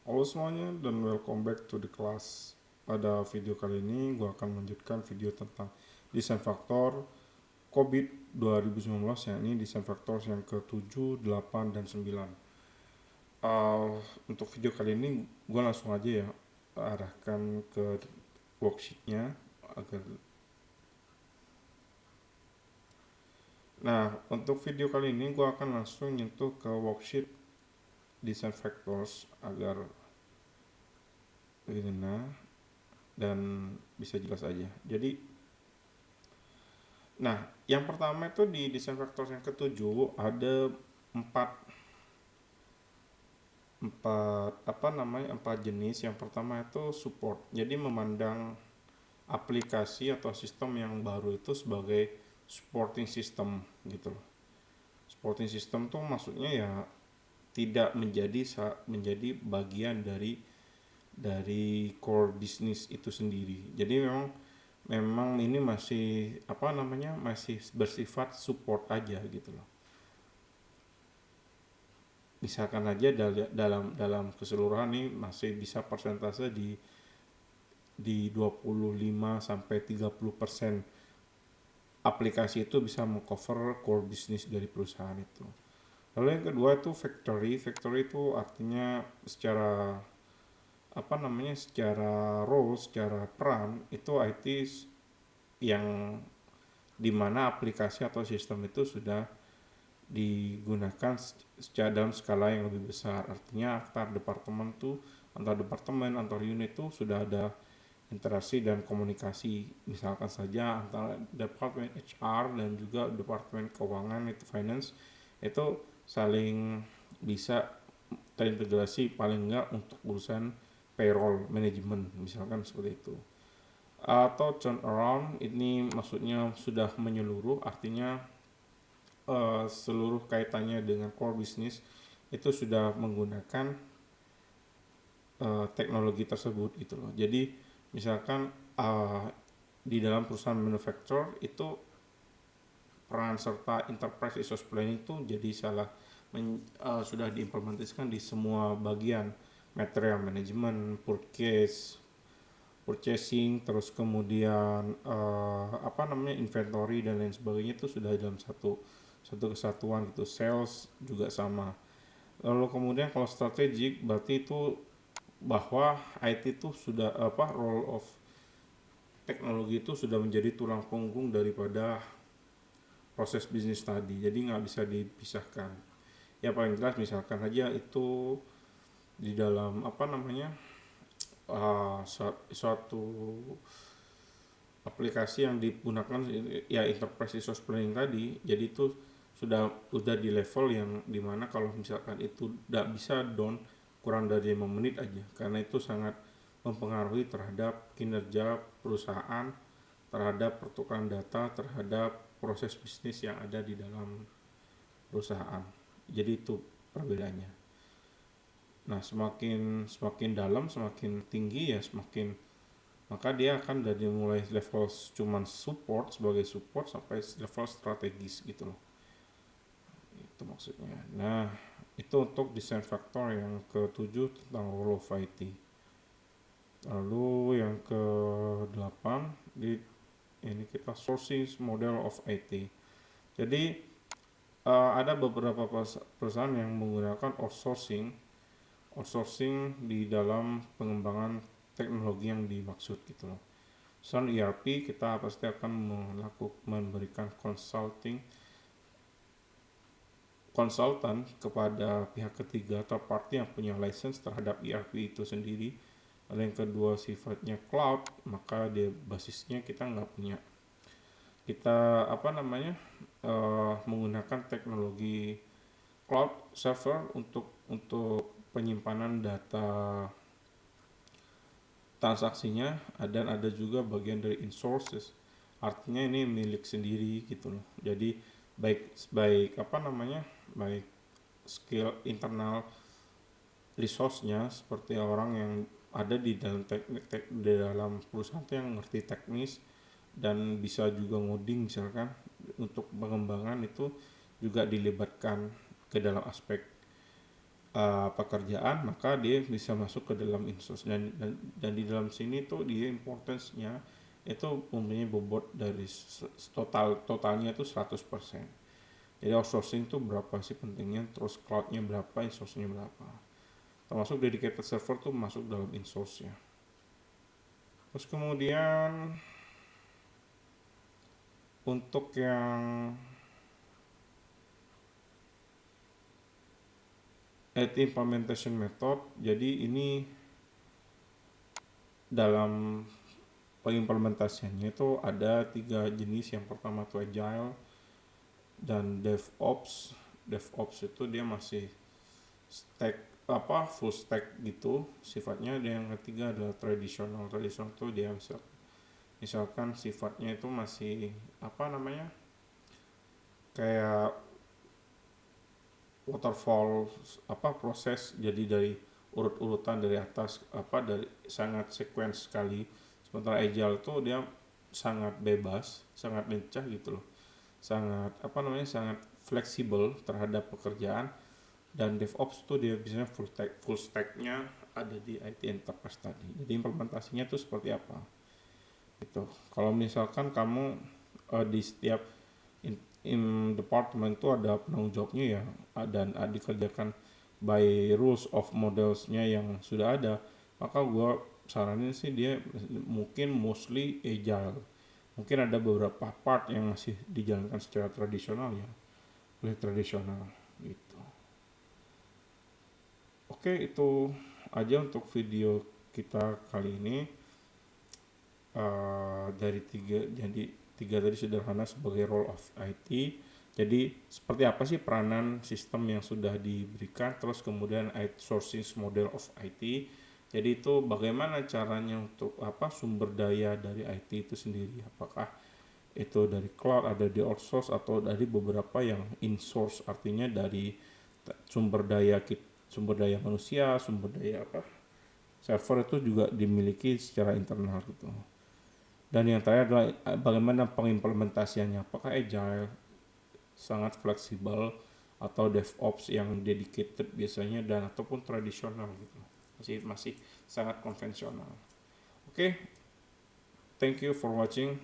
Halo semuanya dan welcome back to the class. Pada video kali ini gue akan melanjutkan video tentang desain faktor COVID 2019, yakni desain faktor yang ke-7, 8, dan 9. Untuk video kali ini gue langsung aja ya arahkan ke worksheetnya agar. Nah, untuk video kali ini gue akan langsung nyentuh ke worksheet desain factors agar begini dan bisa jelas aja. Jadi, nah, yang pertama itu di desain factors yang ketujuh ada empat empat jenis. Yang pertama itu support. Jadi memandang aplikasi atau sistem yang baru itu sebagai supporting system gitu loh. Supporting system tuh maksudnya ya tidak menjadi bagian dari core bisnis itu sendiri. Jadi memang memang ini masih masih bersifat support aja gitu loh. Misalkan aja dalam dalam keseluruhan nih masih bisa persentase di 25 sampai 30% aplikasi itu bisa mengcover core bisnis dari perusahaan itu. Lalu yang kedua itu factory. Factory itu artinya secara role, secara peran itu IT yang dimana aplikasi atau sistem itu sudah digunakan secara dalam skala yang lebih besar. Artinya antar departemen, antar unit itu sudah ada interaksi dan komunikasi. Misalkan saja antara departemen HR dan juga departemen keuangan itu finance itu saling bisa terintegrasi paling enggak untuk urusan payroll management misalkan seperti itu. Atau turnaround ini maksudnya sudah menyeluruh, artinya seluruh kaitannya dengan core business itu sudah menggunakan teknologi tersebut gitu loh. Jadi misalkan di dalam perusahaan manufacturer itu peran serta enterprise resource planning itu jadi sudah diimplementasikan di semua bagian, material management, purchasing, terus kemudian inventory dan lain sebagainya itu sudah dalam satu satu kesatuan gitu. Sales juga sama. Lalu kemudian kalau strategik berarti itu bahwa IT itu sudah role of teknologi itu sudah menjadi tulang punggung daripada proses bisnis tadi, jadi nggak bisa dipisahkan. Ya paling jelas misalkan aja itu di dalam suatu aplikasi yang digunakan ya enterprise resource planning tadi, jadi itu sudah di level yang dimana kalau misalkan itu tidak bisa down kurang dari 5 menit aja, karena itu sangat mempengaruhi terhadap kinerja perusahaan, terhadap pertukaran data, terhadap proses bisnis yang ada di dalam perusahaan. Jadi itu perbedaannya. Nah, semakin semakin dalam, semakin tinggi ya semakin maka dia akan dari mulai level cuman support sebagai support sampai level strategis gitu loh. Itu maksudnya. Nah, itu untuk desain faktor yang ketujuh tentang role of IT. Lalu yang ke-8 di ini kita sourcing model of IT. Jadi ada beberapa perusahaan yang menggunakan outsourcing di dalam pengembangan teknologi yang dimaksud gitu loh. Soal ERP kita pasti akan memberikan konsultan kepada pihak ketiga atau party yang punya license terhadap ERP itu sendiri. Lalu yang kedua sifatnya cloud, maka dia basisnya kita nggak punya. Kita menggunakan teknologi cloud server untuk penyimpanan data transaksinya, dan ada juga bagian dari in-sources, artinya ini milik sendiri gitu loh. Jadi baik baik baik skill internal resource-nya seperti orang yang ada di dalam perusahaan yang ngerti teknis dan bisa juga ngoding misalkan untuk pengembangan itu juga dilibatkan ke dalam aspek pekerjaan, maka dia bisa masuk ke dalam insource, dan di dalam sini tuh dia importance-nya itu mempunyai bobot dari totalnya itu 100%. Jadi outsourcing tuh berapa sih pentingnya, terus cloud-nya berapa, insource-nya berapa. Termasuk dedicated server tuh masuk dalam insource ya. Terus kemudian untuk yang IT implementation method, jadi ini dalam pengimplementasiannya itu ada 3 jenis. Yang pertama itu agile dan DevOps. DevOps itu dia masih full stack gitu sifatnya. Dan yang ketiga adalah tradisional. Tradisional itu dia misalkan sifatnya itu masih kayak waterfall proses, jadi dari urut-urutan dari atas dari sangat sequence sekali. Sementara agile itu dia sangat bebas, sangat lincah gitu loh, sangat sangat fleksibel terhadap pekerjaan. Dan DevOps tuh dia biasanya full stacknya ada di IT enterprise tadi. Jadi implementasinya tuh seperti apa gitu. Kalau misalkan kamu di setiap department itu ada penanggung jawabnya ya, dan dikerjakan by rules of modelsnya yang sudah ada, maka gue saranin sih dia mungkin mostly agile. Mungkin ada beberapa part yang masih dijalankan secara tradisional ya, oleh tradisional gitu. Oke, itu aja untuk video kita kali ini. Dari tiga tadi sederhana sebagai role of IT. Jadi seperti apa sih peranan sistem yang sudah diberikan, terus kemudian outsourcing model of IT. Jadi itu bagaimana caranya untuk sumber daya dari IT itu sendiri, apakah itu dari cloud, ada di outsource, atau dari beberapa yang insource, artinya dari sumber daya manusia, sumber daya server itu juga dimiliki secara internal gitu. Dan yang terakhir adalah bagaimana pengimplementasiannya, apakah agile, sangat fleksibel, atau DevOps yang dedicated biasanya, dan ataupun tradisional gitu, masih sangat konvensional. Oke, thank you for watching.